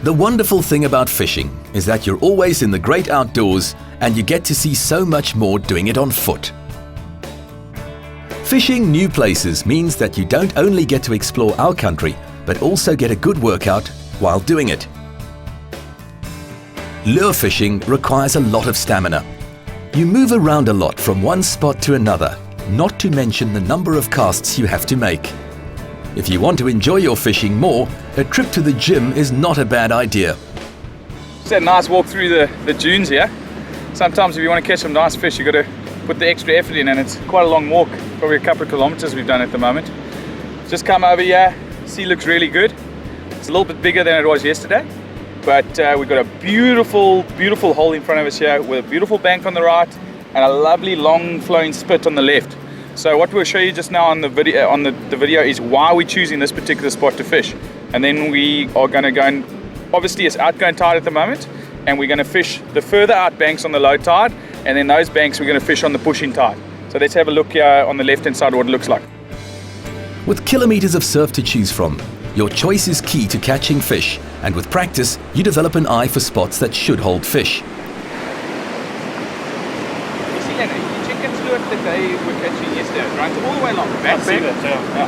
The wonderful thing about fishing is that you're always in the great outdoors and you get to see so much more doing it on foot. Fishing new places means that you don't only get to explore our country, but also get a good workout while doing it. Lure fishing requires a lot of stamina. You move around a lot from one spot to another, not to mention the number of casts you have to make. If you want to enjoy your fishing more, a trip to the gym is not a bad idea. It's a nice walk through the dunes here. Sometimes if you want to catch some nice fish, you've got to put the extra effort in, and it's quite a long walk, probably a couple of kilometers we've done at the moment. Just come over here, sea looks really good. It's a little bit bigger than it was yesterday, but we've got a beautiful hole in front of us here with a beautiful bank on the right and a lovely long flowing spit on the left. So what we'll show you just now on the video is why we're choosing this particular spot to fish, and then we are going to go, and obviously it's outgoing tide at the moment, and we're going to fish the further out banks on the low tide, and then those banks we're going to fish on the pushing tide. So let's have a look here on the left hand side what it looks like. With kilometers of surf to choose from, your choice is key to catching fish, and with practice you develop an eye for spots that should hold fish. That they were catching yesterday, right? All the way along. That's it. Yeah.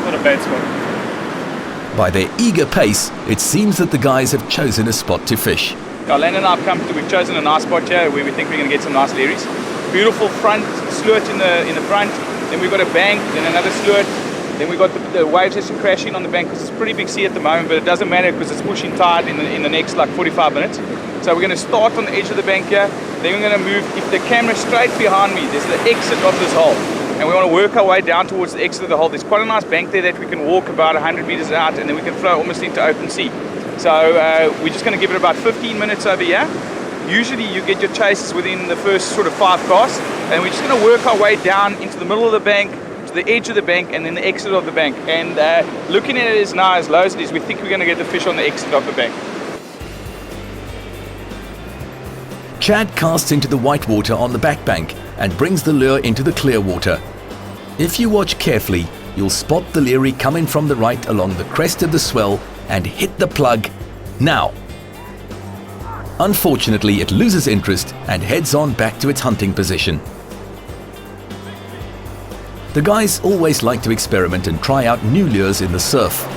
Not a bad spot. By their eager pace, it seems that the guys have chosen a spot to fish. Len and I we've chosen a nice spot here where we think we're going to get some nice Leeries. Beautiful front slurt in the front. Then we've got a bank, then another slurt. Then we've got the waves actually crashing on the bank because it's a pretty big sea at the moment, but it doesn't matter because it's pushing tide in the next like 45 minutes. So we're going to start on the edge of the bank here, then we're going to move, if the camera straight behind me, there's the exit of this hole. And we want to work our way down towards the exit of the hole. There's quite a nice bank there that we can walk about 100 meters out, and then we can flow almost into open sea. So we're just going to give it about 15 minutes over here. Usually you get your chases within the first sort of 5 casts, and we're just going to work our way down into the middle of the bank, to the edge of the bank, and then the exit of the bank. And looking at it now as low as it is, we think we're going to get the fish on the exit of the bank. Chad casts into the white water on the back bank and brings the lure into the clear water. If you watch carefully, you'll spot the Leerie coming from the right along the crest of the swell and hit the plug now. Unfortunately, it loses interest and heads on back to its hunting position. The guys always like to experiment and try out new lures in the surf.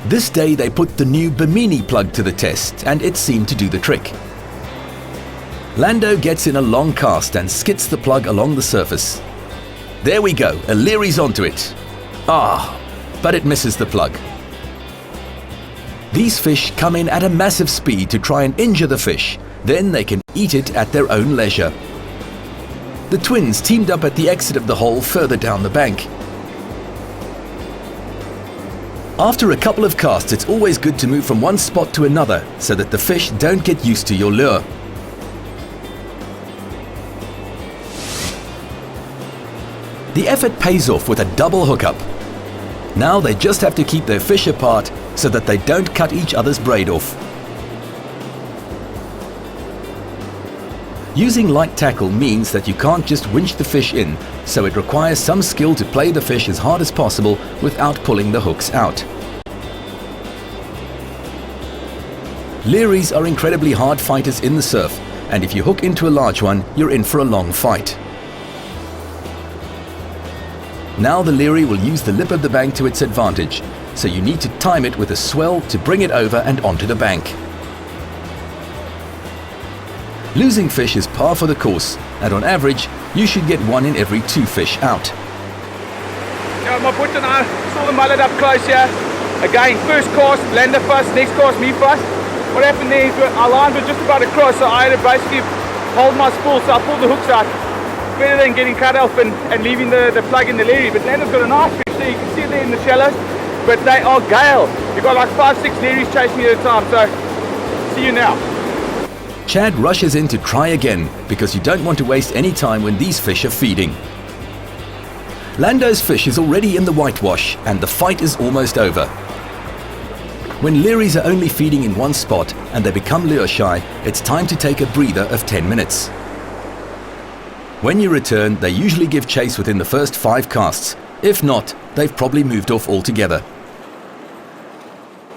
This day they put the new Bimini plug to the test, and it seemed to do the trick. Lando gets in a long cast and skits the plug along the surface. There we go, a Leerie's onto it. But it misses the plug. These fish come in at a massive speed to try and injure the fish, then they can eat it at their own leisure. The twins teamed up at the exit of the hole further down the bank. After a couple of casts, it's always good to move from one spot to another so that the fish don't get used to your lure. The effort pays off with a double hookup. Now they just have to keep their fish apart so that they don't cut each other's braid off. Using light tackle means that you can't just winch the fish in, so it requires some skill to play the fish as hard as possible without pulling the hooks out. Leeries are incredibly hard fighters in the surf, and if you hook into a large one, you're in for a long fight. Now the Leerie will use the lip of the bank to its advantage, so you need to time it with a swell to bring it over and onto the bank. Losing fish is par for the course, and on average, you should get 1 in every 2 fish out. Yeah, my boat and I saw the mullet up close here. Again, first cast, Lander first, next cast, me first. What happened there is our lines were just about to cross, so I had to basically hold my spool, so I pulled the hooks out. Better than getting cut off and leaving the plug in the Leerie. But Lander's got a nice fish there, you can see it there in the shallows, but they are gale. You've got like 5-6 Leeries chasing you at a time, so see you now. Chad rushes in to try again because you don't want to waste any time when these fish are feeding. Lando's fish is already in the whitewash and the fight is almost over. When Leeries are only feeding in one spot and they become lure shy, it's time to take a breather of 10 minutes. When you return, they usually give chase within the first 5 casts. If not, they've probably moved off altogether.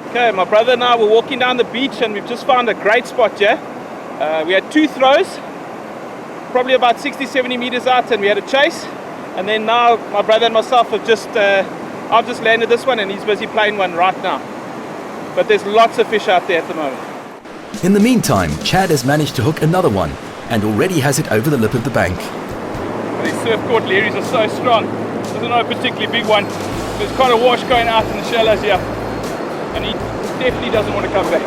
Okay, my brother and I were walking down the beach and we've just found a great spot here. We had 2 throws, probably about 60-70 meters out, and we had a chase. And then now my brother and myself have I've just landed this one and he's busy playing one right now. But there's lots of fish out there at the moment. In the meantime, Chad has managed to hook another one and already has it over the lip of the bank. These surf court Leeries are so strong. This is not a particularly big one. There's quite a wash going out in the shallows here. And he definitely doesn't want to come back.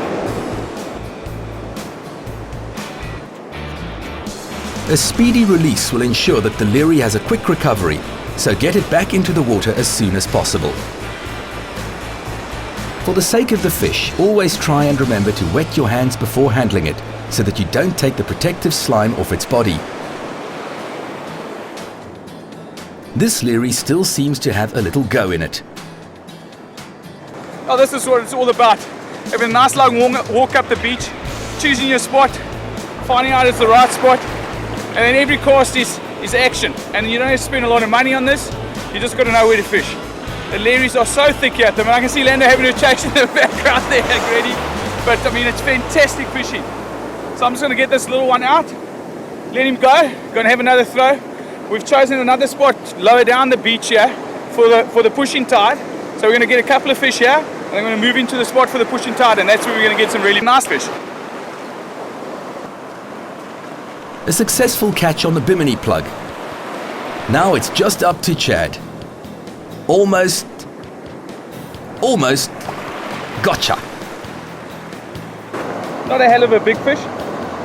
A speedy release will ensure that the Leerie has a quick recovery, so get it back into the water as soon as possible. For the sake of the fish, always try and remember to wet your hands before handling it, so that you don't take the protective slime off its body. This Leerie still seems to have a little go in it. Oh, this is what it's all about. Having a nice long walk up the beach, choosing your spot, finding out it's the right spot, and then every cast is action. And you don't have to spend a lot of money on this, you just got to know where to fish. The Leeries are so thick here at the moment. I can see Lando having a chase in the background there, ready. But I mean, it's fantastic fishing. So I'm just going to get this little one out, let him go, going to have another throw. We've chosen another spot lower down the beach here for the pushing tide. So we're going to get a couple of fish here, and I'm going to move into the spot for the pushing tide, and that's where we're going to get some really nice fish. A successful catch on the Bimini plug. Now it's just up to Chad. Almost. Gotcha. Not a hell of a big fish,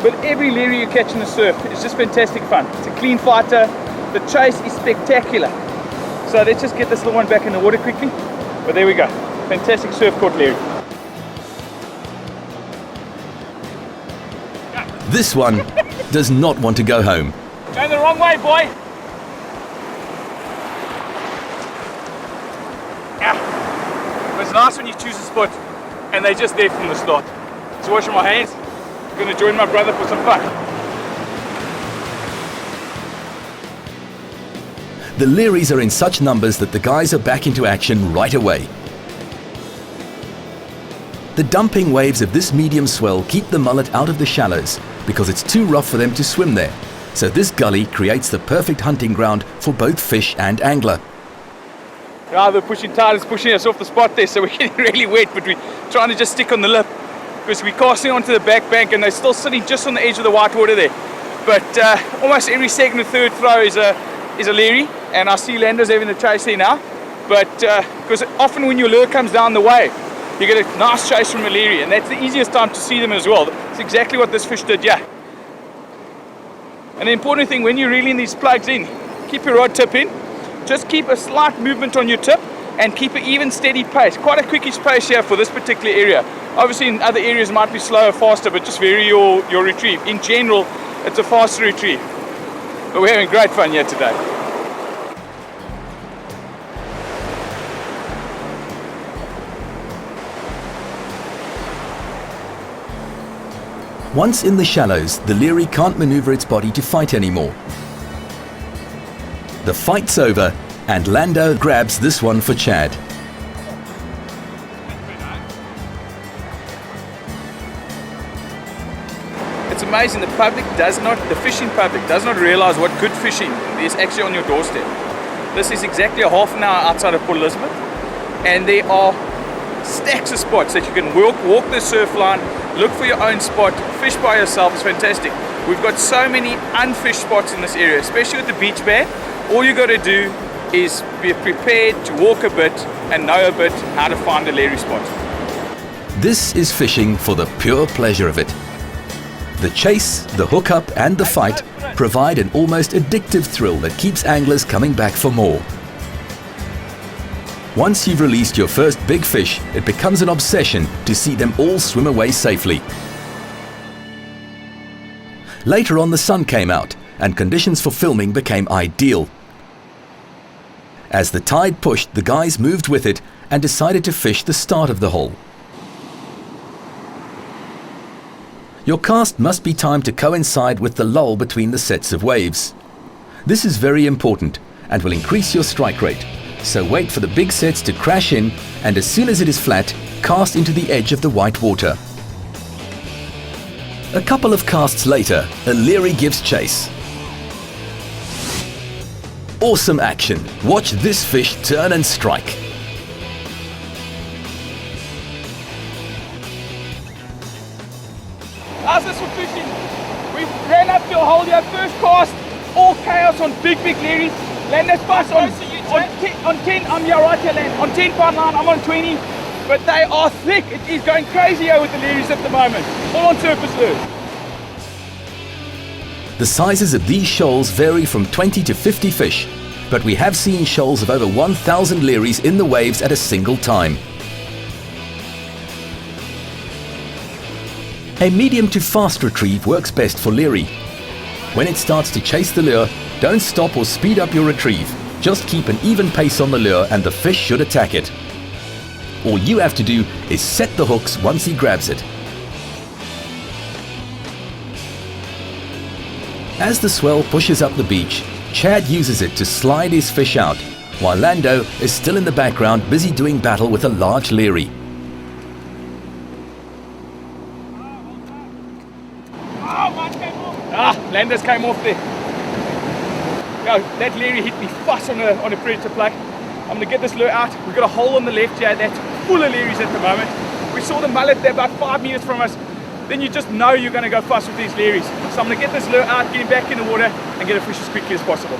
but every Leerie you catch in the surf is just fantastic fun. It's a clean fighter. The chase is spectacular. So let's just get this little one back in the water quickly. But there we go. Fantastic surf court Leerie. This one does not want to go home. Going the wrong way, boy. Yeah. It's nice when you choose a spot and they're just there from the start. Just washing my hands. I'm going to join my brother for some fun. The Leeries are in such numbers that the guys are back into action right away. The dumping waves of this medium swell keep the mullet out of the shallows because it's too rough for them to swim there. So this gully creates the perfect hunting ground for both fish and angler. Yeah, the pushing tide is pushing us off the spot there, so we're getting really wet, but we're trying to just stick on the lip because we're casting onto the back bank and they're still sitting just on the edge of the white water there. But almost every second or third throw is a Leerie, and I see Lando's having the chase there now. But because often when your lure comes down the wave, you get a nice chase from a Leerie, and that's the easiest time to see them as well. It's exactly what this fish did, yeah. And the important thing when you're reeling these plugs in, keep your rod tip in, just keep a slight movement on your tip and keep an even steady pace. Quite a quickish pace here for this particular area. Obviously in other areas it might be slower, faster, but just vary your retrieve. In general, it's a faster retrieve. But we're having great fun here today. Once in the shallows, the Leerie can't maneuver its body to fight anymore. The fight's over, and Lando grabs this one for Chad. It's amazing, the fishing public does not realize what good fishing is actually on your doorstep. This is exactly a half an hour outside of Port Elizabeth, and there are stacks of spots that you can walk the surf line, look for your own spot, fish by yourself. It's fantastic. We've got so many unfished spots in this area, especially with the beach ban. All you got to do is be prepared to walk a bit and know a bit how to find a Leerie spot. This is fishing for the pure pleasure of it. The chase, the hookup and the fight provide an almost addictive thrill that keeps anglers coming back for more. Once you've released your first big fish, it becomes an obsession to see them all swim away safely. Later on, the sun came out and conditions for filming became ideal. As the tide pushed, the guys moved with it and decided to fish the start of the hole. Your cast must be timed to coincide with the lull between the sets of waves. This is very important and will increase your strike rate. So wait for the big sets to crash in, and as soon as it is flat, cast into the edge of the white water. A couple of casts later, a Leerie gives chase. Awesome action. Watch this fish turn and strike. How's this for fishing? We ran up to a hole here, first cast, all chaos on big Leeries. Lander's fast on 10, I'm here right here, Land. On 10 pound line, I'm on 20. But they are thick. It is going crazy here with the Leeries at the moment. All on surface lures. The sizes of these shoals vary from 20 to 50 fish, but we have seen shoals of over 1,000 Leeries in the waves at a single time. A medium to fast retrieve works best for Leerie. When it starts to chase the lure, don't stop or speed up your retrieve. Just keep an even pace on the lure and the fish should attack it. All you have to do is set the hooks once he grabs it. As the swell pushes up the beach, Chad uses it to slide his fish out, while Lando is still in the background busy doing battle with a large Leerie. Landers came off there. Yo, that Leerie hit me fast on a predator plug. I'm gonna get this lure out. We've got a hole on the left here that's full of Leeries at the moment. We saw the mullet there about 5 meters from us. Then you just know you're gonna go fast with these Leeries. So I'm gonna get this lure out, get him back in the water and get a fish as quickly as possible.